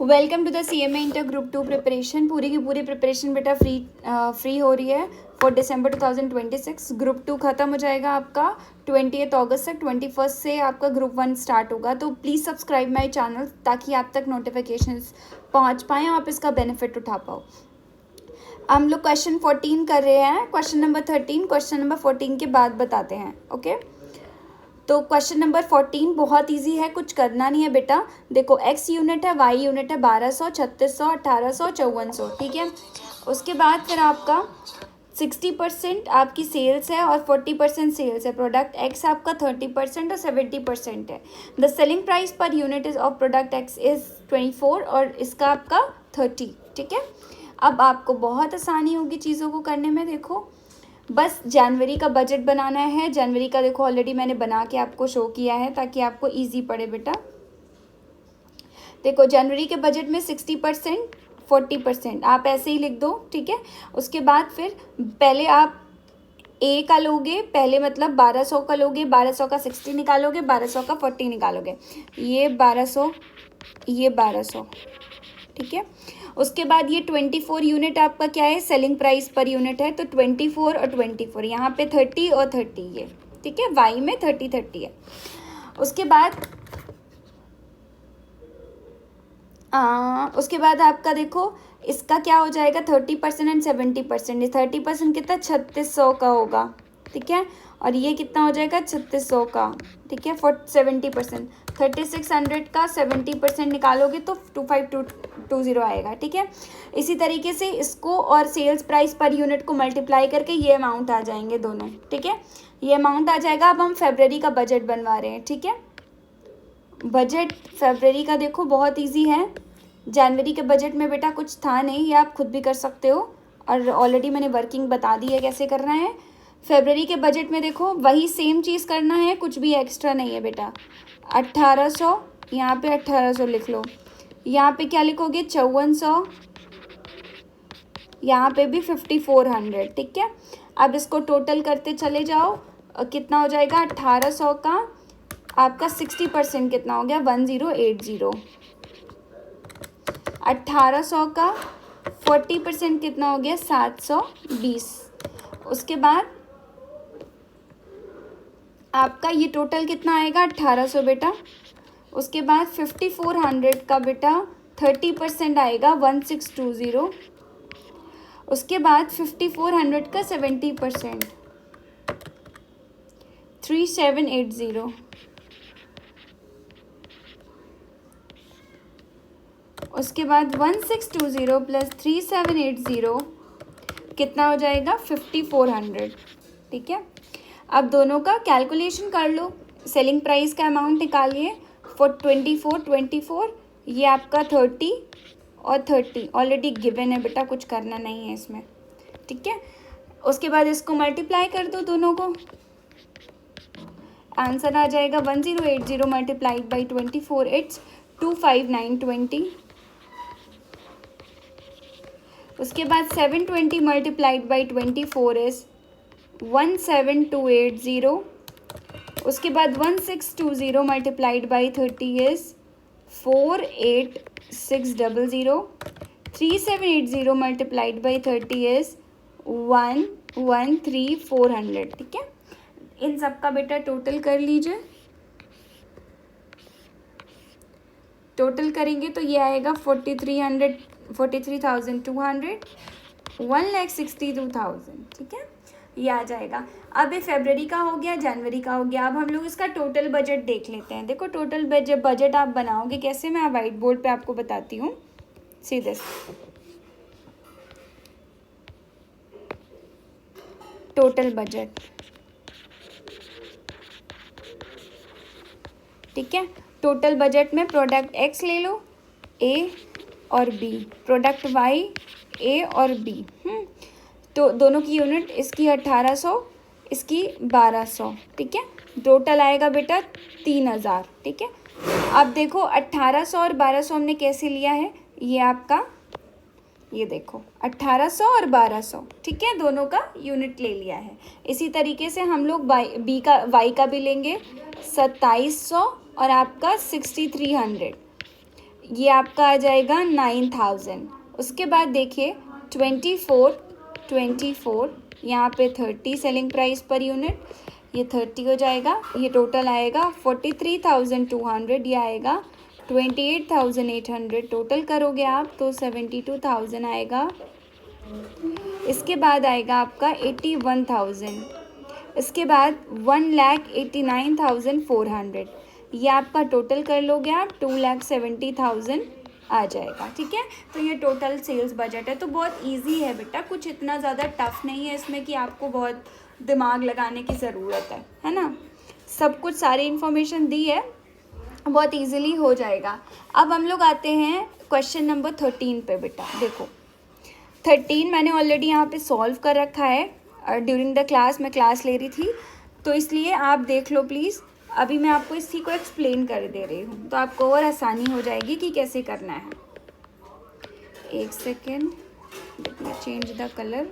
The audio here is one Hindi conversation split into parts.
Welcome to the CMA inter group 2 preparation. पूरी की पूरी प्रिपरेशन बेटा फ्री हो रही है फॉर दिसंबर 2026। ग्रुप 2 ख़त्म हो जाएगा आपका 20 अगस्त से। 21 से आपका ग्रुप 1 स्टार्ट होगा। तो प्लीज़ सब्सक्राइब माई चैनल ताकि आप तक नोटिफिकेशंस पहुंच पाएँ, आप इसका बेनिफिट उठा पाओ। हम लोग क्वेश्चन 14 कर रहे हैं, क्वेश्चन नंबर 13 क्वेश्चन नंबर 14 के बाद बताते हैं। ओके, तो क्वेश्चन नंबर 14 बहुत इजी है, कुछ करना नहीं है बेटा। देखो x यूनिट है, y यूनिट है, 1200, 3600, 1800, 5400, ठीक है। उसके बाद फिर आपका 60% आपकी सेल्स है और 40% सेल्स है। प्रोडक्ट x आपका 30% और 70% है। The selling price per unit is of product x is 24 और इसका आपका 30, ठीक है। अब आपको बहुत आसानी होगी चीज़ों को करने में। देखो बस जनवरी का बजट बनाना है। जनवरी का देखो ऑलरेडी मैंने बना के आपको शो किया है ताकि आपको इजी पड़े बेटा। देखो जनवरी के बजट में 60%, 40% आप ऐसे ही लिख दो, ठीक है। उसके बाद फिर पहले आप ए का लोगे, पहले मतलब 1200 का लोगे, 1200 का 60 निकालोगे, 1200 का 40 निकालोगे। ये 1200, ये 1200, ठीक है। उसके बाद ये 24 यूनिट आपका क्या है, सेलिंग प्राइस पर यूनिट है। तो 24 और 24 यहाँ पे 30 और 30 ये, ठीक है। वाई में 30 है। उसके बाद आपका देखो इसका क्या हो जाएगा, 30% एंड 70%। 30% कितना, 3600 का होगा, ठीक है। और ये कितना हो जाएगा, 3600 का, ठीक है। 70% 3600 का 70% निकालोगे तो 25220 आएगा, ठीक है। इसी तरीके से इसको और सेल्स प्राइस पर यूनिट को मल्टीप्लाई करके ये अमाउंट आ जाएंगे दोनों, ठीक है। ये अमाउंट आ जाएगा। अब हम फेब्रवरी का बजट बनवा रहे हैं, ठीक है। बजट फेब्रवरी का देखो बहुत इजी है। जनवरी के बजट में बेटा कुछ था नहीं, ये आप खुद भी कर सकते हो और ऑलरेडी मैंने वर्किंग बता दी है कैसे करना है। फेब्रवरी के बजट में देखो वही सेम चीज़ करना है, कुछ भी एक्स्ट्रा नहीं है बेटा। 1800, यहाँ पे 1800 लिख लो, यहाँ पे क्या लिखोगे, 5400, यहाँ पे भी 5400, ठीक है। अब इसको टोटल करते चले जाओ, कितना हो जाएगा 1800 का आपका 60% कितना हो गया, 1080। 1800 का 40% कितना हो गया, 720। उसके बाद आपका ये टोटल कितना आएगा, 1800 बेटा। उसके बाद 5400 का बेटा 30% आएगा, 1620। उसके बाद 5400 का 70%, 3780। उसके बाद 1620 प्लस 3780 कितना हो जाएगा, 5400, ठीक है। अब दोनों का कैलकुलेशन कर लो, सेलिंग प्राइस का अमाउंट निकालिए। फॉर 24 ये आपका 30 और 30 ऑलरेडी गिवन है बेटा, कुछ करना नहीं है इसमें, ठीक है। उसके बाद इसको मल्टीप्लाई कर दो दोनों को, आंसर आ जाएगा 1080 मल्टीप्लाइड बाई 24, इट्स 25920। उसके बाद 720 मल्टीप्लाइड बाई 24 इज 17280। उसके बाद 1620 multiplied by 30 is 48600। 3780 multiplied by 30 is 113400, ठीक है। इन सब का बेटा टोटल कर लीजिए। टोटल करेंगे तो ये आएगा 43,200, 1,62,000, ठीक है। ये आ जाएगा। अब ये फेब्रवरी का हो गया, जनवरी का हो गया। अब हम लोग इसका टोटल बजट देख लेते हैं। देखो टोटल बजट आप बनाओगे कैसे, मैं वाइट बोर्ड पे आपको बताती हूँ। सीधे टोटल बजट, ठीक है। टोटल बजट में प्रोडक्ट एक्स ले लो, ए और बी, प्रोडक्ट वाई, ए और बी। तो दोनों की यूनिट, इसकी 1800, इसकी 1200, ठीक है। टोटल आएगा बेटा 3000, ठीक है। अब देखो 1800 और 1200 हमने कैसे लिया है, ये आपका, ये देखो 1800 और 1200, ठीक है, दोनों का यूनिट ले लिया है। इसी तरीके से हम लोग वाई का भी लेंगे, 2700 और आपका 6300। ये आपका आ जाएगा 9,000। उसके बाद देखिए 24 यहाँ पे 30 सेलिंग प्राइस पर यूनिट, ये 30 हो जाएगा। ये टोटल आएगा 43,200, ये आएगा 28,800। टोटल करोगे आप तो 72,000 आएगा। इसके बाद आएगा आपका 81,000। इसके बाद 1,89,400। ये आपका टोटल कर लोगे आप 2,70,000 आ जाएगा। ठीक है, तो ये टोटल सेल्स बजट है। तो बहुत इजी है बेटा, कुछ इतना ज़्यादा टफ नहीं है इसमें कि आपको बहुत दिमाग लगाने की ज़रूरत है ना। सब कुछ सारी इन्फॉर्मेशन दी है, बहुत इजीली हो जाएगा। अब हम लोग आते हैं क्वेश्चन नंबर 13 पे बेटा। देखो 13 मैंने ऑलरेडी यहाँ पे सॉल्व कर रखा है, ड्यूरिंग द क्लास मैं क्लास ले रही थी, तो इसलिए आप देख लो प्लीज़। अभी मैं आपको इसी को एक्सप्लेन कर दे रही हूँ, तो आपको और आसानी हो जाएगी कि कैसे करना है। एक second, let me change the colour.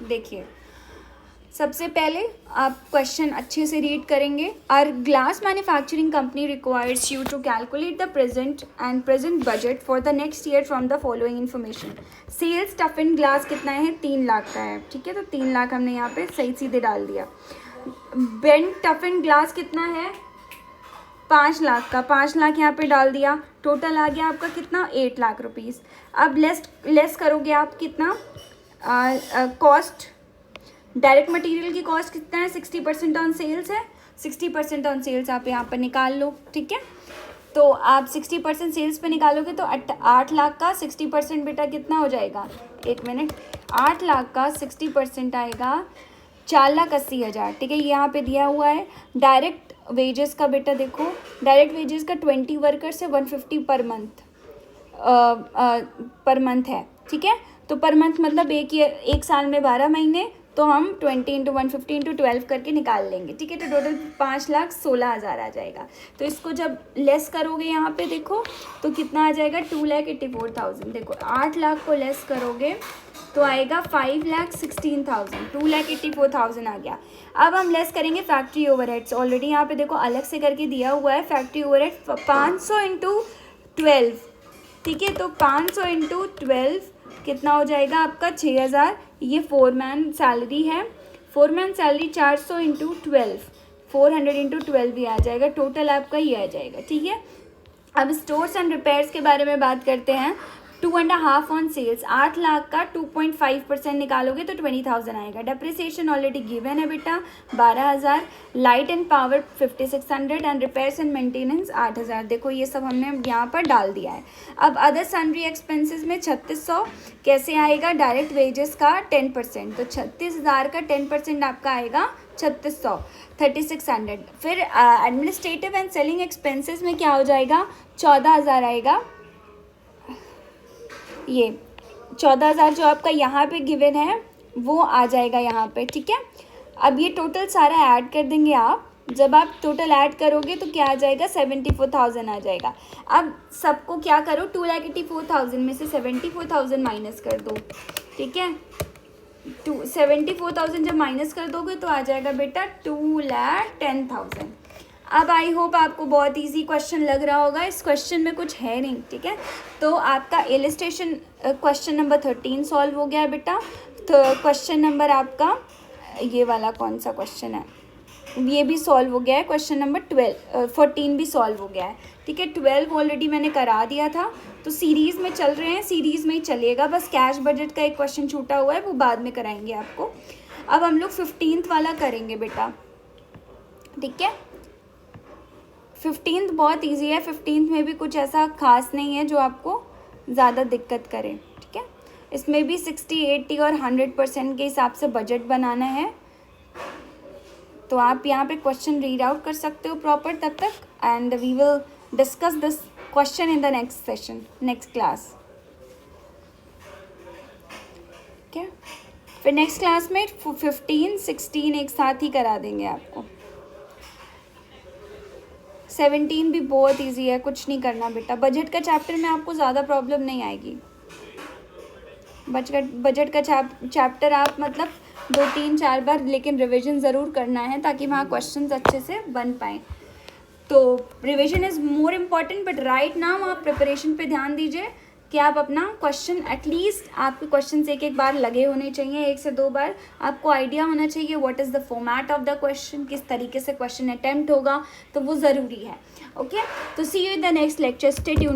देखिए सबसे पहले आप क्वेश्चन अच्छे से रीड करेंगे। R glass manufacturing company requires you to calculate the present budget for the next year from the following information. Sales tough and glass कितना है, 3 लाख का है। ठीक है, तो 3 लाख हमने यहाँ पे सही सीधे डाल दिया। बेंट टफ एंड ग्लास कितना है, 5 लाख का, 5 लाख यहाँ पे डाल दिया। टोटल आ गया आपका कितना, 8 लाख रुपीज़। अब लेस करोगे आप कितना, कॉस्ट, डायरेक्ट मटेरियल की कॉस्ट कितना है, 60% ऑन सेल्स है। 60% ऑन सेल्स आप यहाँ पर निकाल लो। ठीक है, तो आप 60% सेल्स पे निकालोगे तो 8 लाख का 60% बेटा कितना हो जाएगा, 1 मिनट, 8 लाख का 60% आएगा 4,80,000। ठीक है, ये यहाँ पे दिया हुआ है। डायरेक्ट वेजेस का बेटा देखो, डायरेक्ट वेजेस का 20 वर्कर से 150 पर मंथ है। ठीक है, तो पर मंथ मतलब एक साल में 12 महीने, तो हम 20 इंटू 150 इंटू 12 करके निकाल लेंगे। ठीक है, तो टोटल 5,16,000 आ जाएगा। तो इसको जब लेस करोगे यहाँ पे देखो तो कितना आ जाएगा, 2,84,000। देखो 8 लाख को लेस करोगे तो आएगा 5,16,000, 2,84,000 आ गया। अब हम लेस करेंगे फैक्ट्री ओवरहेड्स। ऑलरेडी यहाँ पे देखो अलग से करके दिया हुआ है फैक्ट्री ओवरहेड 500 इंटू 12। ठीक है, तो 500 इंटू 12 कितना हो जाएगा आपका, 6,000। ये फोरमैन सैलरी है, फोरमैन सैलरी 400 इंटू 12, 400 इंटू 12 भी आ जाएगा। टोटल आपका ये आ जाएगा। ठीक है, अब स्टोर्स एंड रिपेयर्स के बारे में बात करते हैं। 2.5 ऑन सेल्स, 8 लाख का 2.5% निकालोगे तो 20,000 आएगा। डेप्रिसिएशन ऑलरेडी गिवन है बेटा 12,000। Light and power 5,600 and repairs and maintenance 8,000। देखो ये सब हमने यहाँ पर डाल दिया है। अब अदर सन्ड्री एक्सपेंसेस में 3,600 कैसे आएगा, डायरेक्ट वेजेस का 10%, तो 36,000 का 10% आपका आएगा 3,600, 3,600। फिर एडमिनिस्ट्रेटिव एंड सेलिंग एक्सपेंसेस में क्या हो जाएगा, 14,000 आएगा। ये 14,000 जो आपका यहाँ पे गिवन है वो आ जाएगा यहाँ पे। ठीक है, अब ये टोटल सारा ऐड कर देंगे आप। जब आप टोटल ऐड करोगे तो क्या आ जाएगा, 74,000 आ जाएगा। अब सबको क्या करो, 2,84,000 में से 74,000 माइनस कर दो। ठीक है, 74,000 जब माइनस कर दोगे तो आ जाएगा बेटा 2,10,000। अब आई होप आपको बहुत इजी क्वेश्चन लग रहा होगा। इस क्वेश्चन में कुछ है नहीं। ठीक है, तो आपका इलस्ट्रेशन क्वेश्चन नंबर 13 सॉल्व हो गया है बेटा। तो क्वेश्चन नंबर आपका ये वाला कौन सा क्वेश्चन है, ये भी सॉल्व हो गया है। क्वेश्चन नंबर 14 भी सॉल्व हो गया है। ठीक है, 12 ऑलरेडी मैंने करा दिया था, तो सीरीज़ में चल रहे हैं, सीरीज़ में ही चलिएगा। बस कैश बजट का एक क्वेश्चन छूटा हुआ है, वो बाद में कराएंगे आपको। अब हम लोग 15th वाला करेंगे बेटा। ठीक है, 15th बहुत इजी है। 15th में भी कुछ ऐसा खास नहीं है जो आपको ज़्यादा दिक्कत करे। ठीक है, इसमें भी 60, 80 और 100% के हिसाब से बजट बनाना है। तो आप यहाँ पे क्वेश्चन रीड आउट कर सकते हो प्रॉपर तब तक, and we will discuss this question in the next session, next class. ठीक है, फिर नेक्स्ट क्लास में 15, 16 एक साथ ही करा देंगे आपको। 17 भी बहुत इजी है, कुछ नहीं करना बेटा। बजट का चैप्टर में आपको ज़्यादा प्रॉब्लम नहीं आएगी। बजट का चैप्टर आप मतलब 2-3-4 बार लेकिन रिवीजन ज़रूर करना है ताकि वहाँ क्वेश्चंस अच्छे से बन पाएँ। तो revision is more important, but right now आप प्रिपरेशन पे ध्यान दीजिए कि आप अपना क्वेश्चन एटलीस्ट आपके क्वेश्चन एक बार लगे होने चाहिए, 1 से 2 बार आपको आइडिया होना चाहिए what is the format of the question, किस तरीके से क्वेश्चन अटेम्प्ट होगा, तो वो ज़रूरी है। ओके, तो see you in the next lecture, stay tuned.